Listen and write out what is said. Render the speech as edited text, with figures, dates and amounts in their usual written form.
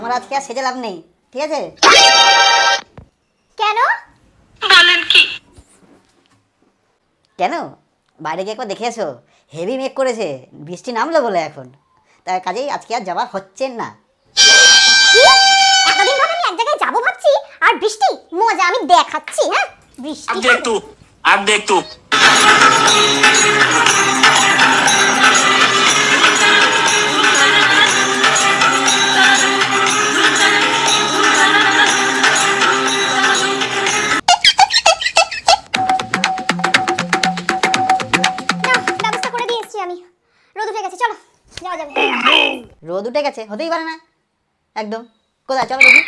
তোমার আজকে আর সেজে লাভ নেই, ঠিক আছে? কেন? বলেন কি? কেন? বাইরে গিয়ে একবার দেখে এসো, হেভি মেঘ করেছে, বৃষ্টি নামলো বলে এখন, তাই কাজেই আজকে আর যাওয়া হচ্ছে না। কি? এতদিন ধরে আমি এক জায়গায় যাবো ভাবছি, আর বৃষ্টি? মজা আমি দেখাচ্ছি। হ্যাঁ, বৃষ্টি अब देख तू, अब देख तू। না, ব্যবস্থা করে দিয়ে এসেছি আমি। রোদ উঠে গেছে, চলো যাওয়া যাবে। রোদ উঠে গেছে? হতেই পারে না একদম। কোথায়? চলো দেখি।